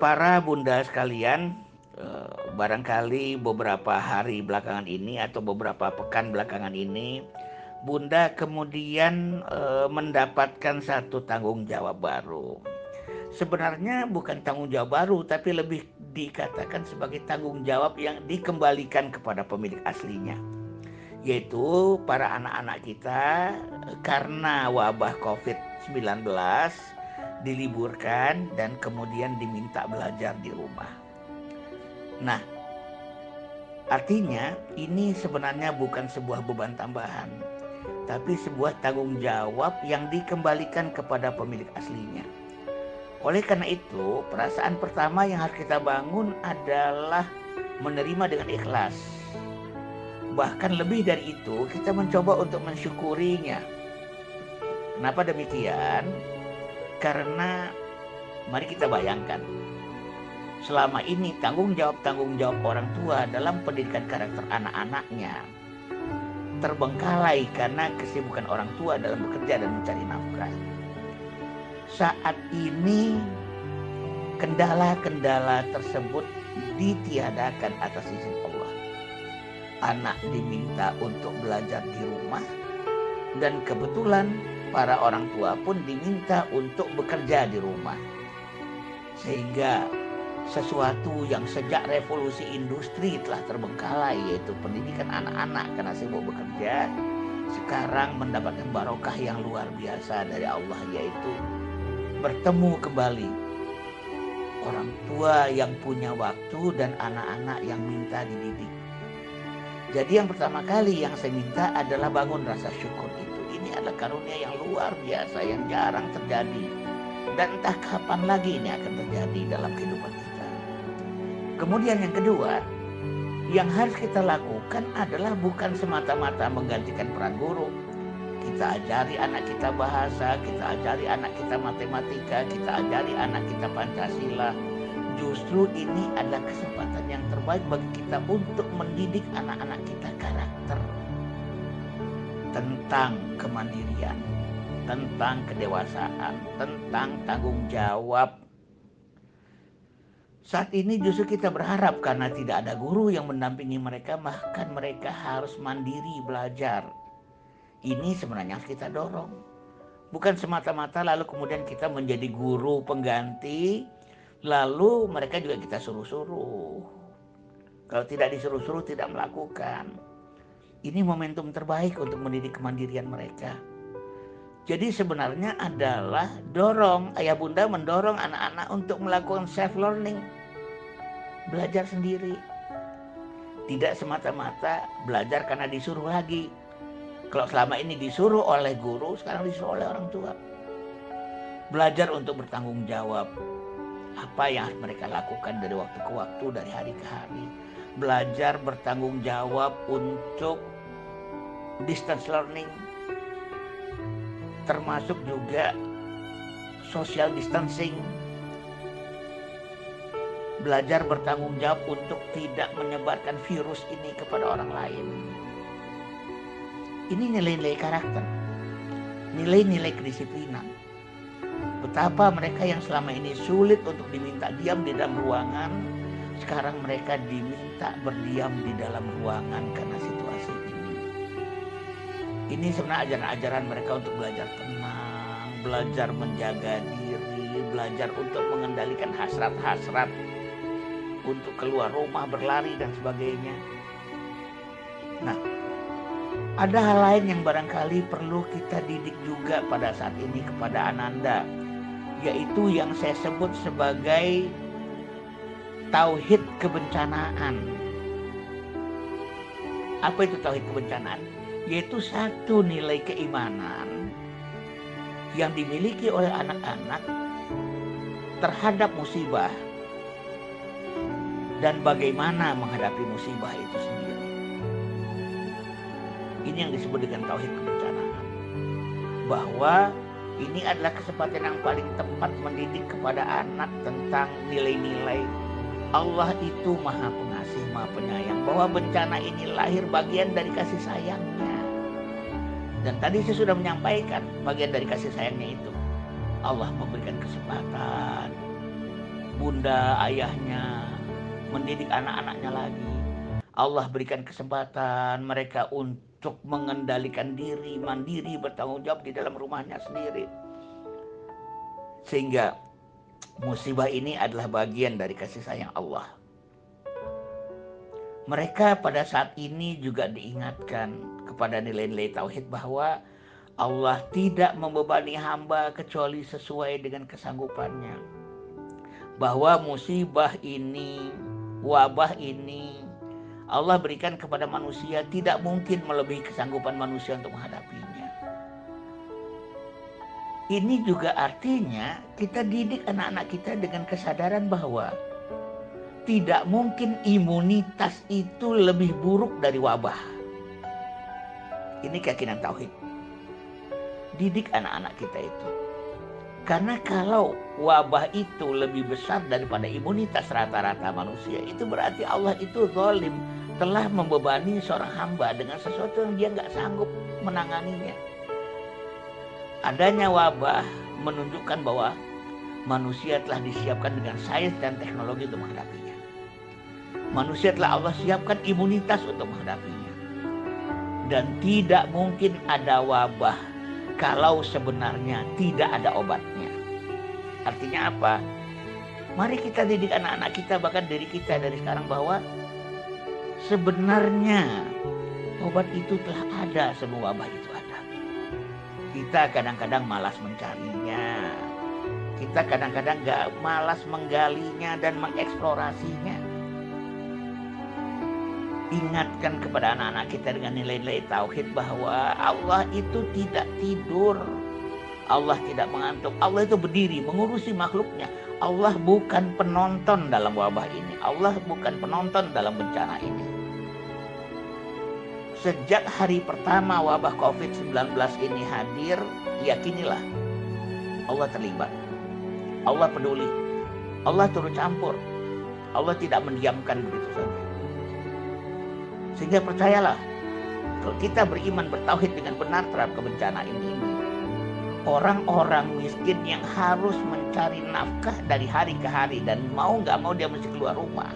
Para bunda sekalian, barangkali beberapa hari belakangan ini atau beberapa pekan belakangan ini, bunda kemudian mendapatkan satu tanggung jawab baru. Sebenarnya bukan tanggung jawab baru, tapi lebih dikatakan sebagai tanggung jawab yang dikembalikan kepada pemilik aslinya, yaitu para anak-anak kita karena wabah COVID-19 diliburkan dan kemudian diminta belajar di rumah. Nah, artinya ini sebenarnya bukan sebuah beban tambahan, tapi sebuah tanggung jawab yang dikembalikan kepada pemilik aslinya. Oleh karena itu, perasaan pertama yang harus kita bangun adalah menerima dengan ikhlas. Bahkan lebih dari itu, kita mencoba untuk mensyukurinya. Kenapa demikian? Karena mari kita bayangkan, selama ini tanggung jawab orang tua dalam pendidikan karakter anak-anaknya terbengkalai karena kesibukan orang tua dalam bekerja dan mencari nafkah. Saat ini kendala-kendala tersebut ditiadakan atas izin Allah. Anak diminta untuk belajar di rumah, dan kebetulan para orang tua pun diminta untuk bekerja di rumah. Sehingga sesuatu yang sejak revolusi industri telah terbengkalai, yaitu pendidikan anak-anak karena sibuk bekerja, sekarang mendapatkan barokah yang luar biasa dari Allah, yaitu bertemu kembali orang tua yang punya waktu dan anak-anak yang minta dididik. Jadi yang pertama kali yang saya minta adalah bangun rasa syukur itu. Ini adalah karunia yang luar biasa yang jarang terjadi, dan entah kapan lagi ini akan terjadi dalam kehidupan kita. Kemudian yang kedua, yang harus kita lakukan adalah bukan semata-mata menggantikan peran guru. Kita ajari anak kita bahasa, kita ajari anak kita matematika, kita ajari anak kita Pancasila. Justru ini adalah kesempatan yang terbaik bagi kita untuk mendidik anak-anak kita karakter tentang kemandirian, tentang kedewasaan, tentang tanggung jawab. Saat ini justru kita berharap karena tidak ada guru yang mendampingi mereka, bahkan mereka harus mandiri belajar. Ini sebenarnya harus kita dorong. Bukan semata-mata lalu kemudian kita menjadi guru pengganti, lalu mereka juga kita suruh-suruh. Kalau tidak disuruh-suruh tidak melakukan. Ini momentum terbaik untuk mendidik kemandirian mereka. Jadi sebenarnya adalah dorong, ayah bunda mendorong anak-anak untuk melakukan self learning. Belajar sendiri. Tidak semata-mata belajar karena disuruh lagi. Kalau selama ini disuruh oleh guru, sekarang disuruh oleh orang tua. Belajar untuk bertanggung jawab. Apa yang harus mereka lakukan dari waktu ke waktu, dari hari ke hari. Belajar bertanggung jawab untuk distance learning. Termasuk juga social distancing. Belajar bertanggung jawab untuk tidak menyebarkan virus ini kepada orang lain. Ini nilai-nilai karakter, nilai-nilai kedisiplinan. Betapa mereka yang selama ini sulit untuk diminta diam di dalam ruangan, sekarang mereka diminta berdiam di dalam ruangan karena situasi ini. Ini sebenarnya ajaran-ajaran mereka untuk belajar tenang, belajar menjaga diri, belajar untuk mengendalikan hasrat-hasrat, untuk keluar rumah, berlari dan sebagainya. Nah, ada hal lain yang barangkali perlu kita didik juga pada saat ini kepada Ananda, yaitu yang saya sebut sebagai tauhid kebencanaan. Apa itu tauhid kebencanaan? Yaitu satu nilai keimanan yang dimiliki oleh anak-anak terhadap musibah dan bagaimana menghadapi musibah itu sendiri. Ini yang disebut dengan tauhid kebencanaan. Bahwa ini adalah kesempatan yang paling tepat mendidik kepada anak tentang nilai-nilai Allah itu maha pengasih, maha penyayang. Bahwa bencana ini lahir bagian dari kasih sayangnya. Dan tadi saya sudah menyampaikan bagian dari kasih sayangnya itu. Allah memberikan kesempatan bunda ayahnya mendidik anak-anaknya lagi. Allah berikan kesempatan mereka untuk mengendalikan diri, mandiri, bertanggung jawab di dalam rumahnya sendiri. Sehingga musibah ini adalah bagian dari kasih sayang Allah. Mereka pada saat ini juga diingatkan kepada nilai-nilai tauhid bahwa Allah tidak membebani hamba kecuali sesuai dengan kesanggupannya. Bahwa musibah ini, wabah ini Allah berikan kepada manusia tidak mungkin melebihi kesanggupan manusia untuk menghadapinya. Ini juga artinya kita didik anak-anak kita dengan kesadaran bahwa tidak mungkin imunitas itu lebih buruk dari wabah. Ini keyakinan tauhid. Didik anak-anak kita itu. Karena kalau wabah itu lebih besar daripada imunitas rata-rata manusia, itu berarti Allah itu zalim, telah membebani seorang hamba dengan sesuatu yang dia nggak sanggup menanganinya. Adanya wabah menunjukkan bahwa manusia telah disiapkan dengan sains dan teknologi untuk menghadapinya. Manusia telah Allah siapkan imunitas untuk menghadapinya. Dan tidak mungkin ada wabah kalau sebenarnya tidak ada obatnya. Artinya apa? Mari kita didik anak-anak kita, bahkan diri kita dari sekarang, bahwa sebenarnya obat itu telah ada, semua wabah itu ada. Kita kadang-kadang malas mencarinya. Kita kadang-kadang malas menggalinya dan mengeksplorasinya. Ingatkan kepada anak-anak kita dengan nilai-nilai tauhid bahwa Allah itu tidak tidur. Allah tidak mengantuk. Allah itu berdiri mengurusi makhluknya. Allah bukan penonton dalam wabah ini. Allah bukan penonton dalam bencana ini. Sejak hari pertama wabah COVID-19 ini hadir, yakinilah Allah terlibat. Allah peduli. Allah turut campur. Allah tidak mendiamkan begitu saja. Sehingga percayalah, kalau kita beriman bertauhid dengan benar terhadap kebencana ini, orang-orang miskin yang harus mencari nafkah dari hari ke hari dan mau gak mau dia mesti keluar rumah,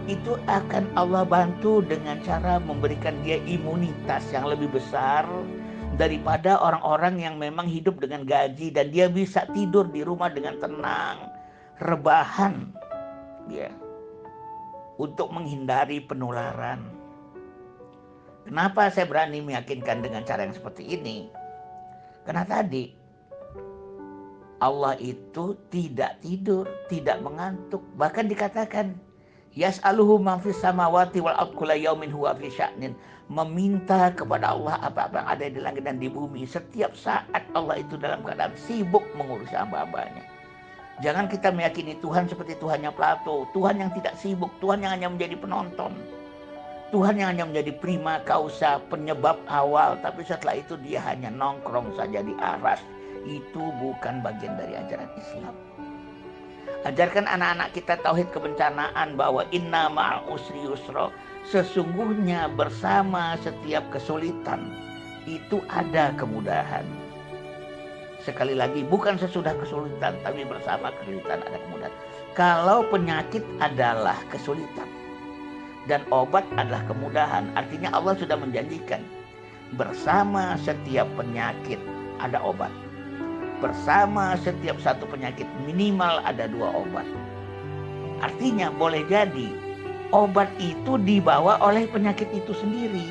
itu akan Allah bantu dengan cara memberikan dia imunitas yang lebih besar daripada orang-orang yang memang hidup dengan gaji dan dia bisa tidur di rumah dengan tenang, rebahan, ya, untuk menghindari penularan. Kenapa saya berani meyakinkan dengan cara yang seperti ini? Karena tadi Allah itu tidak tidur, tidak mengantuk. Bahkan dikatakan yas'aluhu man fis samawati wal ardi kullu yaumin huwa fi sya'nin. Meminta kepada Allah apa-apa yang ada di langit dan di bumi. Setiap saat Allah itu dalam keadaan sibuk mengurus hamba-hambanya. Jangan kita meyakini Tuhan seperti Tuhannya Plato, Tuhan yang tidak sibuk, Tuhan yang hanya menjadi penonton, Tuhan yang hanya menjadi prima causa, penyebab awal, tapi setelah itu dia hanya nongkrong saja di aras. Itu bukan bagian dari ajaran Islam. Ajarkan anak-anak kita tauhid kebencanaan bahwa inna ma'al usri yusra. Sesungguhnya bersama setiap kesulitan itu ada kemudahan. Sekali lagi, bukan sesudah kesulitan, tapi bersama kesulitan ada kemudahan. Kalau penyakit adalah kesulitan dan obat adalah kemudahan, artinya Allah sudah menjanjikan bersama setiap penyakit ada obat. Bersama setiap satu penyakit minimal ada 2 obat. Artinya boleh jadi obat itu dibawa oleh penyakit itu sendiri.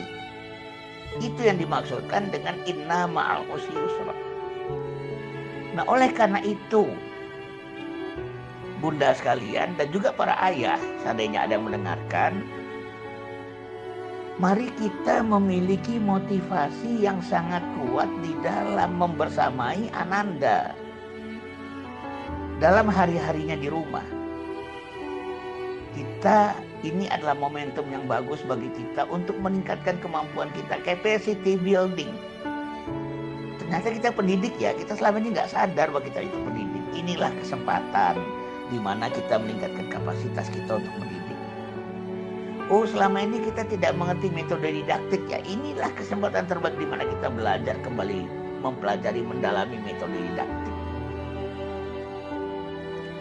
Itu yang dimaksudkan dengan inna ma'al usri yusra. Nah, oleh karena itu, bunda sekalian dan juga para ayah, seandainya ada yang mendengarkan, mari kita memiliki motivasi yang sangat kuat di dalam membersamai Ananda dalam hari-harinya di rumah. Ini adalah momentum yang bagus bagi kita untuk meningkatkan kemampuan kita, capacity building. Ternyata kita pendidik ya, kita selama ini nggak sadar bahwa kita itu pendidik. Inilah kesempatan di mana kita meningkatkan kapasitas kita untuk mendidik. Oh, selama ini kita tidak mengerti metode didaktik ya. Inilah kesempatan terbaik di mana kita belajar kembali, mempelajari, mendalami metode didaktik.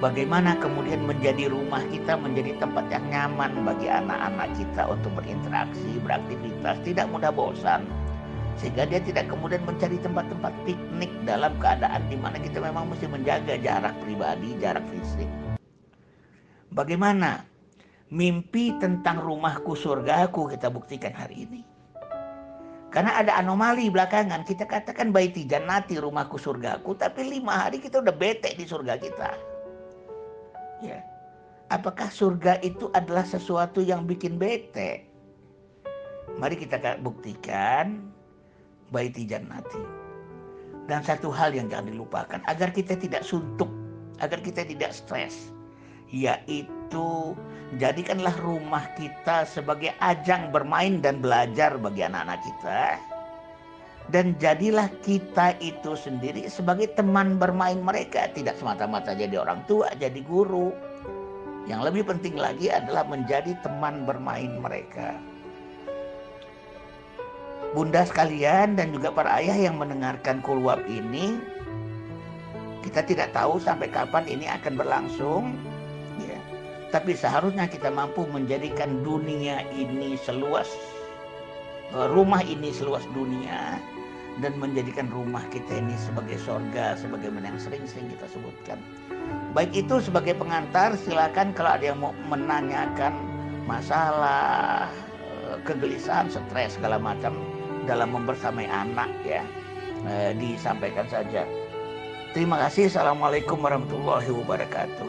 Bagaimana kemudian menjadi rumah kita menjadi tempat yang nyaman bagi anak-anak kita untuk berinteraksi, beraktivitas, tidak mudah bosan. Sehingga dia tidak kemudian mencari tempat-tempat piknik dalam keadaan di mana kita memang mesti menjaga jarak pribadi, jarak fisik. Bagaimana mimpi tentang rumahku surgaku kita buktikan hari ini. Karena ada anomali belakangan, kita katakan baiti jannati rumahku surgaku, tapi 5 hari kita udah bete di surga kita. Ya. Apakah surga itu adalah sesuatu yang bikin bete? Mari kita buktikan baiti jannati. Dan satu hal yang jangan dilupakan agar kita tidak suntuk, agar kita tidak stres, yaitu jadikanlah rumah kita sebagai ajang bermain dan belajar bagi anak-anak kita. Dan jadilah kita itu sendiri sebagai teman bermain mereka. Tidak semata-mata jadi orang tua, jadi guru. Yang lebih penting lagi adalah menjadi teman bermain mereka. Bunda sekalian dan juga para ayah yang mendengarkan Qulwab ini, kita tidak tahu sampai kapan ini akan berlangsung, ya. Tapi seharusnya kita mampu menjadikan dunia ini seluas, rumah ini seluas dunia, dan menjadikan rumah kita ini sebagai sorga, sebagaimana yang sering-sering kita sebutkan. Baik itu sebagai pengantar, silakan kalau ada yang mau menanyakan masalah, kegelisahan, stres, segala macam dalam membersamai anak, ya, disampaikan saja. Terima kasih. Assalamualaikum warahmatullahi wabarakatuh.